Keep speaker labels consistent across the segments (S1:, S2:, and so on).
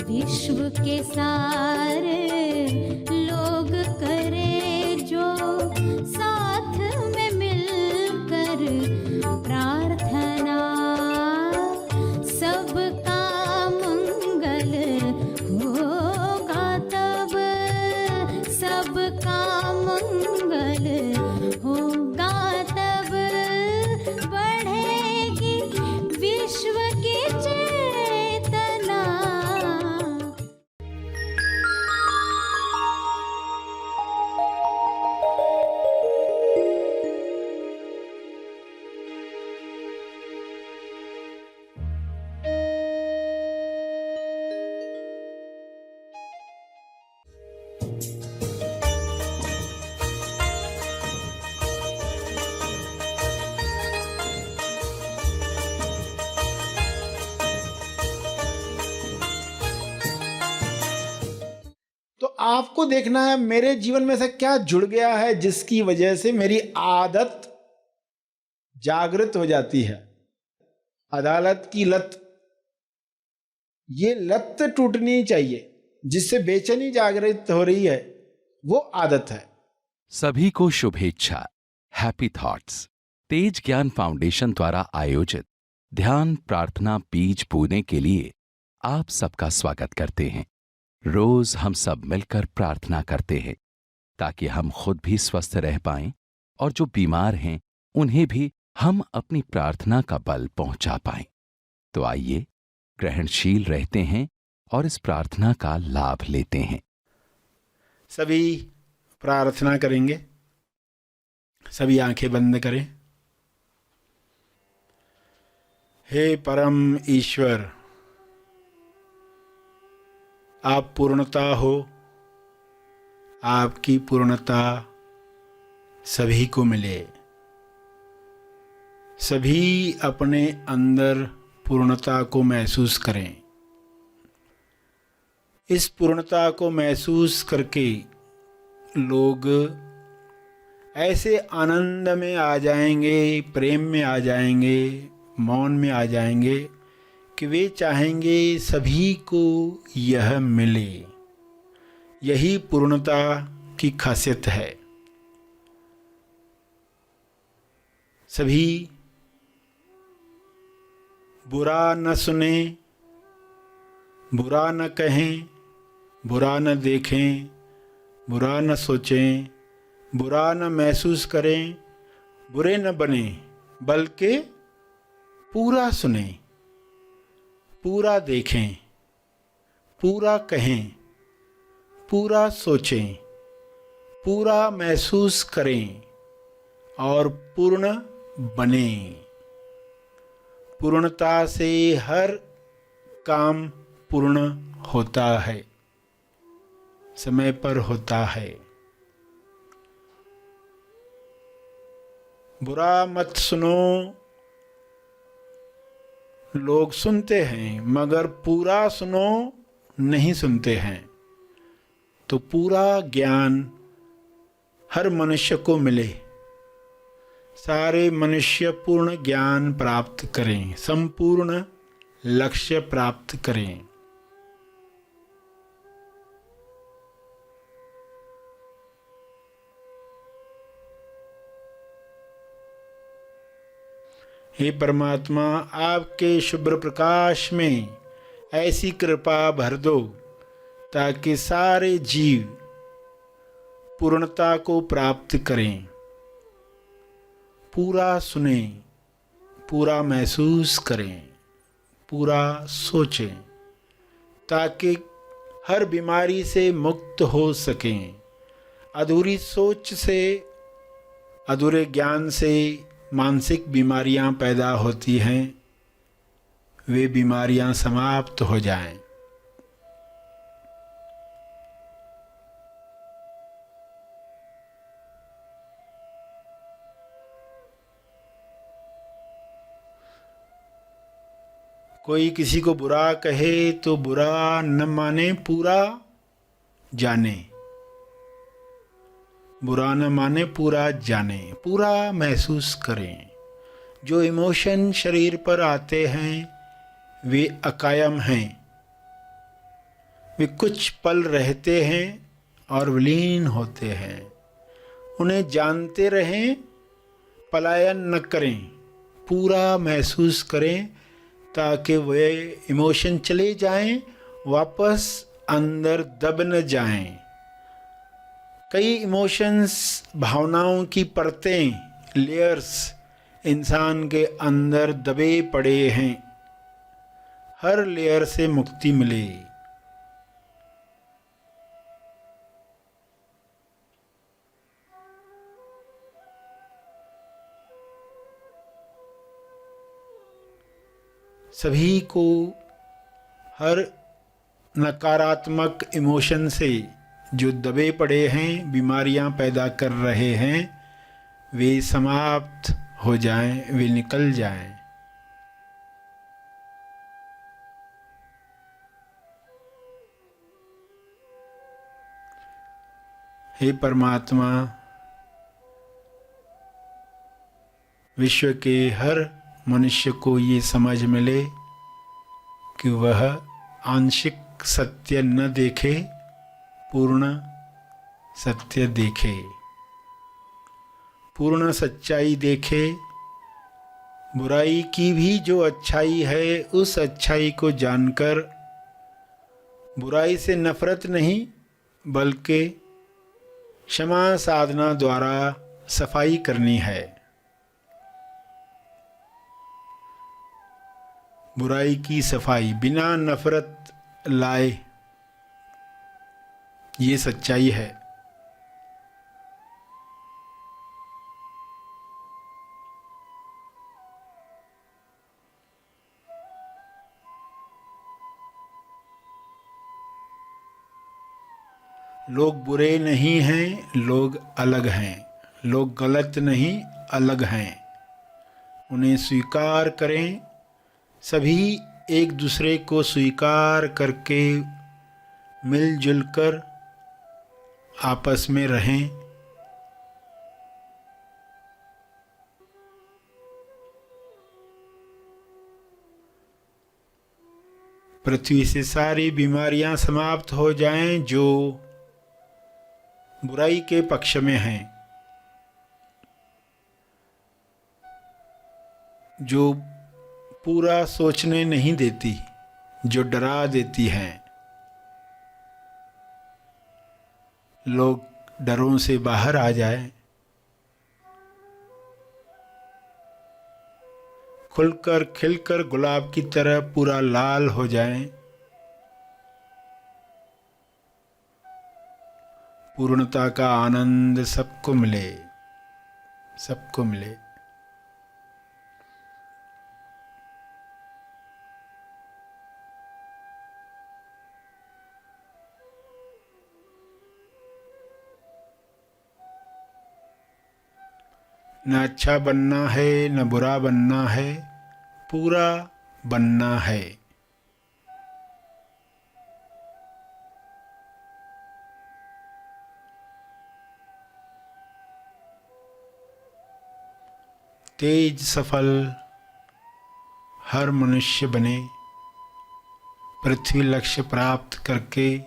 S1: विश्व के सारे लोग करे जो साथ में मिलकर प्रार्थना, सबका मंगल होगा तब, सबका मंगल होगा तब, बढ़ेगी विश्व की चेतना।
S2: तो आपको देखना है मेरे जीवन में से क्या जुड़ गया है जिसकी वजह से मेरी आदत जागृत हो जाती है। अदालत की लत, ये लत टूटनी चाहिए। जिससे बेचैनी जागृत हो रही है वो आदत है।
S3: सभी को शुभेच्छा। हैप्पी थॉट्स तेज ज्ञान फाउंडेशन द्वारा आयोजित ध्यान प्रार्थना बीज बोने के लिए आप सबका स्वागत करते हैं। रोज हम सब मिलकर प्रार्थना करते हैं ताकि हम खुद भी स्वस्थ रह पाएं और जो बीमार हैं उन्हें भी हम अपनी प्रार्थना का बल पहुंचा पाएं। तो आइए ग्रहणशील रहते हैं और इस प्रार्थना का लाभ लेते हैं।
S2: सभी प्रार्थना करेंगे। सभी आंखें बंद करें। हे परम ईश्वर, आप पूर्णता हो। आपकी पूर्णता सभी को मिले। सभी अपने अंदर पूर्णता को महसूस करें। इस पूर्णता को महसूस करके लोग ऐसे आनंद में आ जाएंगे, प्रेम में आ जाएंगे, मौन में आ जाएंगे कि वे चाहेंगे सभी को यह मिले। यही पूर्णता की खासियत है। सभी बुरा न सुने, बुरा न कहें, बुरा न देखें, बुरा न सोचें, बुरा न महसूस करें, बुरे न बने, बल्कि पूरा सुने, पूरा देखें, पूरा कहें, पूरा सोचें, पूरा महसूस करें और पूर्ण बने। पूर्णता से हर काम पूर्ण होता है, समय पर होता है। बुरा मत सुनो। लोग सुनते हैं मगर पूरा सुनो नहीं सुनते हैं। तो पूरा ज्ञान हर मनुष्य को मिले। सारे मनुष्य पूर्ण ज्ञान प्राप्त करें, संपूर्ण लक्ष्य प्राप्त करें। हे परमात्मा, आपके शुभ्र प्रकाश में ऐसी कृपा भर दो ताकि सारे जीव पूर्णता को प्राप्त करें। पूरा सुने, पूरा महसूस करें, पूरा सोचें ताकि हर बीमारी से मुक्त हो सकें। अधूरी सोच से, अधूरे ज्ञान से मानसिक बीमारियां पैदा होती हैं, वे बीमारियां समाप्त हो जाएं। कोई किसी को बुरा कहे तो बुरा न माने, पूरा जाने। बुरा न माने, पूरा जाने, पूरा महसूस करें। जो इमोशन शरीर पर आते हैं वे अकायम हैं, वे कुछ पल रहते हैं और विलीन होते हैं। उन्हें जानते रहें, पलायन न करें, पूरा महसूस करें ताकि वे इमोशन चले जाएं, वापस अंदर दब न जाएं। कई इमोशंस, भावनाओं की परतें, लेयर्स इंसान के अंदर दबे पड़े हैं। हर लेयर से मुक्ति मिले। सभी को हर नकारात्मक इमोशन से जो दबे पड़े हैं, बीमारियां पैदा कर रहे हैं, वे समाप्त हो जाएं, वे निकल जाएं। हे परमात्मा, विश्व के हर मनुष्य को ये समझ मिले कि वह आंशिक सत्य न देखे, पूर्ण सत्य देखे, पूर्ण सच्चाई देखे। बुराई की भी जो अच्छाई है, उस अच्छाई को जानकर बुराई से नफरत नहीं बल्कि क्षमा साधना द्वारा सफाई करनी है। बुराई की सफाई बिना नफरत लाए, ये सच्चाई है। लोग बुरे नहीं हैं, लोग अलग हैं। लोग गलत नहीं, अलग हैं। उन्हें स्वीकार करें। सभी एक दूसरे को स्वीकार करके मिलजुल कर आपस में रहें। पृथ्वी से सारी बीमारियां समाप्त हो जाएं जो बुराई के पक्ष में हैं, जो पूरा सोचने नहीं देती, जो डरा देती हैं। लोग डरों से बाहर आ जाएं, खुलकर खिलकर गुलाब की तरह पूरा लाल हो जाएं। पूर्णता का आनंद सबको मिले, सबको मिले। न अच्छा बनना है, न बुरा बनना है, पूरा बनना है। तेज सफल हर मनुष्य बने, पृथ्वी लक्ष्य प्राप्त करके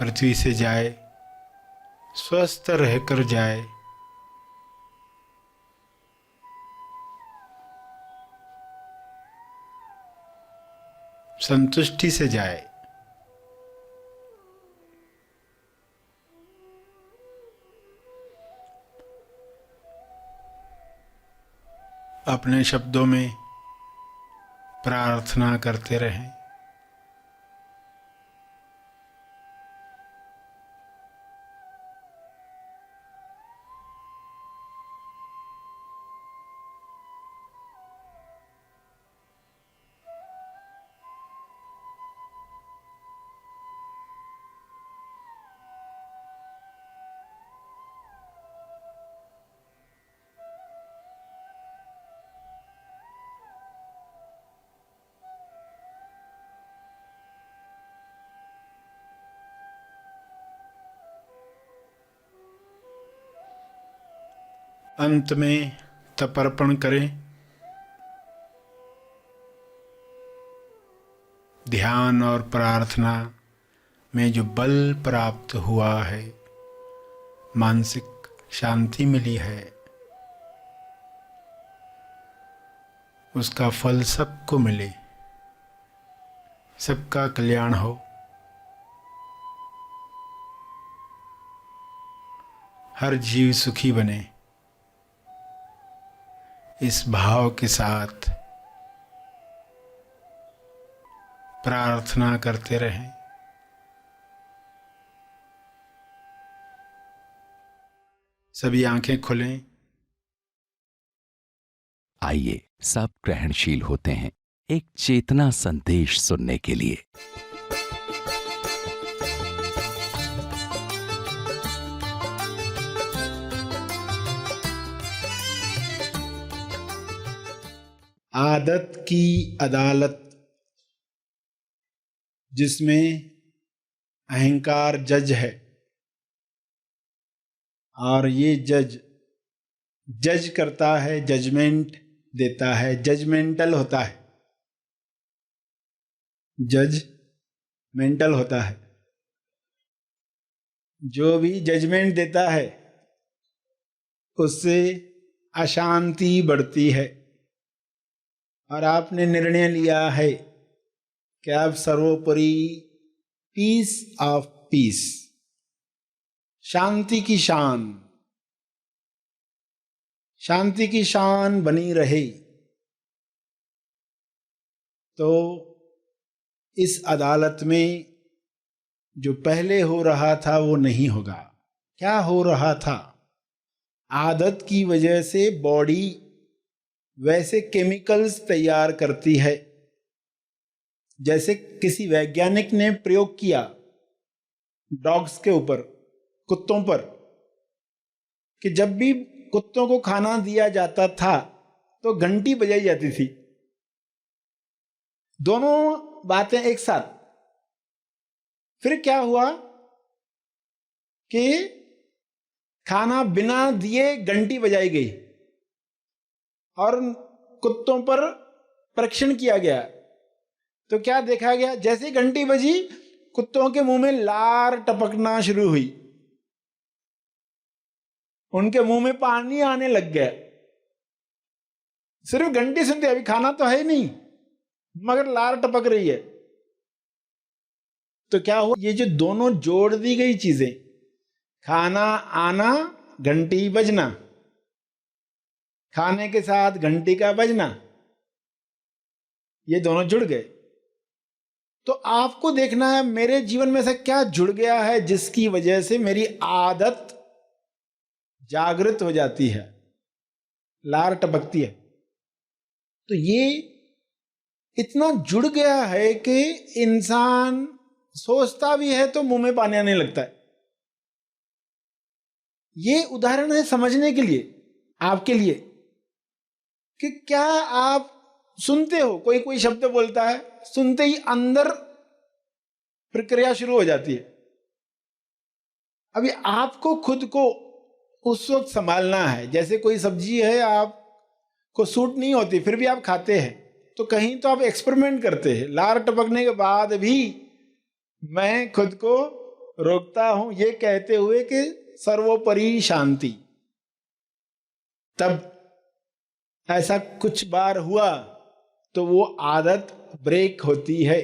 S2: पृथ्वी से जाए, स्वस्थ रहकर जाए। संतुष्टि से जाए। अपने शब्दों में प्रार्थना करते रहें। अंत में तर्पण करें। ध्यान और प्रार्थना में जो बल प्राप्त हुआ है, मानसिक शांति मिली है, उसका फल सबको मिले, सबका कल्याण हो। हर जीव सुखी बने, इस भाव के साथ प्रार्थना करते रहें। सभी आंखें खुलें।
S3: आइए सब ग्रहणशील होते हैं एक चेतना संदेश सुनने के लिए।
S2: आदत की अदालत, जिसमें अहंकार जज है और ये जज करता है, जजमेंट देता है, जजमेंटल होता है, जज मेंटल होता है। जो भी जजमेंट देता है उससे अशांति बढ़ती है। और आपने निर्णय लिया है कि आप सर्वोपरि पीस ऑफ पीस, शांति की शान बनी रहे, तो इस अदालत में जो पहले हो रहा था वो नहीं होगा। क्या हो रहा था? आदत की वजह से बॉडी वैसे केमिकल्स तैयार करती है, जैसे किसी वैज्ञानिक ने प्रयोग किया डॉग्स के ऊपर, कुत्तों पर, कि जब भी कुत्तों को खाना दिया जाता था तो घंटी बजाई जाती थी। दोनों बातें एक साथ। फिर क्या हुआ कि खाना बिना दिए घंटी बजाई गई और कुत्तों पर परीक्षण किया गया। तो क्या देखा गया? जैसे घंटी बजी, कुत्तों के मुंह में लार टपकना शुरू हुई, उनके मुंह में पानी आने लग गया। सिर्फ घंटी सुनते, अभी खाना तो है नहीं मगर लार टपक रही है। तो क्या हुआ? ये जो दोनों जोड़ दी गई चीजें, खाना आना, घंटी बजना, खाने के साथ घंटी का बजना, ये दोनों जुड़ गए। तो आपको देखना है मेरे जीवन में ऐसा क्या जुड़ गया है जिसकी वजह से मेरी आदत जागृत हो जाती है, लार टपकती है। तो ये इतना जुड़ गया है कि इंसान सोचता भी है तो मुंह में पानी आने लगता है। ये उदाहरण है समझने के लिए, आपके लिए, कि क्या आप सुनते हो, कोई शब्द बोलता है, सुनते ही अंदर प्रक्रिया शुरू हो जाती है। अभी आपको खुद को उस वक्त संभालना है। जैसे कोई सब्जी है आपको सूट नहीं होती, फिर भी आप खाते हैं, तो कहीं तो आप एक्सपेरिमेंट करते हैं। लार टपकने के बाद भी मैं खुद को रोकता हूं, ये कहते हुए कि सर्वोपरि शांति। तब ऐसा कुछ बार हुआ तो वो आदत ब्रेक होती है।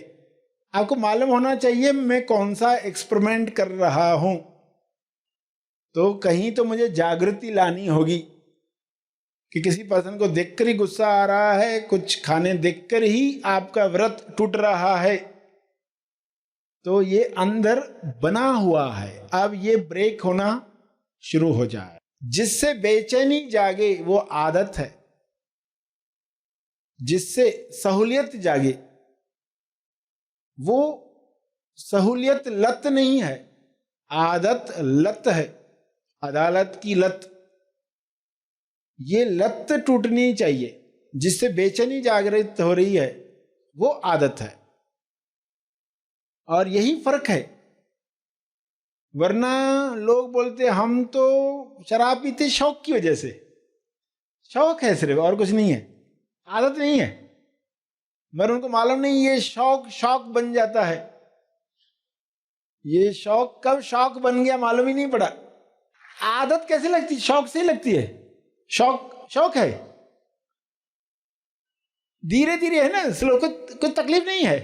S2: आपको मालूम होना चाहिए मैं कौन सा एक्सपेरिमेंट कर रहा हूं। तो कहीं तो मुझे जागृति लानी होगी कि किसी पर्सन को देखकर ही गुस्सा आ रहा है, कुछ खाने देखकर ही आपका व्रत टूट रहा है, तो ये अंदर बना हुआ है। अब ये ब्रेक होना शुरू हो जाए। जिससे बेचैनी जागे वो आदत है, जिससे सहूलियत जागे वो सहूलियत लत नहीं है, आदत लत है, अदालत की लत। ये लत टूटनी चाहिए। जिससे बेचैनी जागृत हो रही है वो आदत है। और यही फर्क है। वरना लोग बोलते हम तो शराब पीते शौक की वजह से। शौक है सिर्फ, और कुछ नहीं है, आदत नहीं है। मगर उनको मालूम नहीं ये शौक बन जाता है। ये शौक कब शौक बन गया मालूम ही नहीं पड़ा। आदत कैसे लगती, शौक से लगती है। शौक है, धीरे धीरे है ना, स्लो, कुछ तकलीफ नहीं है।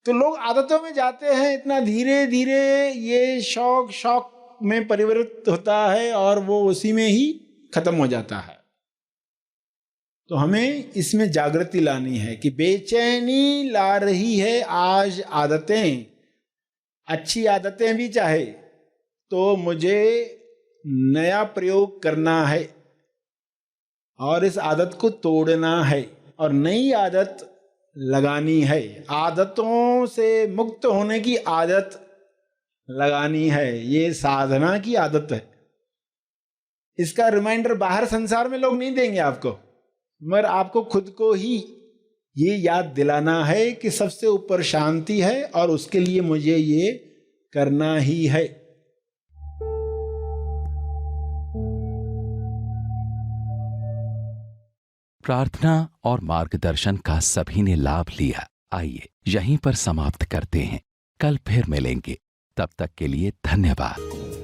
S2: तो लोग आदतों में जाते हैं, इतना धीरे धीरे ये शौक में परिवर्तित होता है और वो उसी में ही खत्म हो जाता है। तो हमें इसमें जागृति लानी है कि बेचैनी ला रही है आज आदतें, अच्छी आदतें भी चाहे तो मुझे नया प्रयोग करना है और इस आदत को तोड़ना है और नई आदत लगानी है। आदतों से मुक्त होने की आदत लगानी है, ये साधना की आदत है। इसका रिमाइंडर बाहर संसार में लोग नहीं देंगे आपको, मगर आपको खुद को ही ये याद दिलाना है कि सबसे ऊपर शांति है और उसके लिए मुझे ये करना ही है।
S3: प्रार्थना और मार्गदर्शन का सभी ने लाभ लिया। आइए यहीं पर समाप्त करते हैं, कल फिर मिलेंगे, तब तक के लिए धन्यवाद।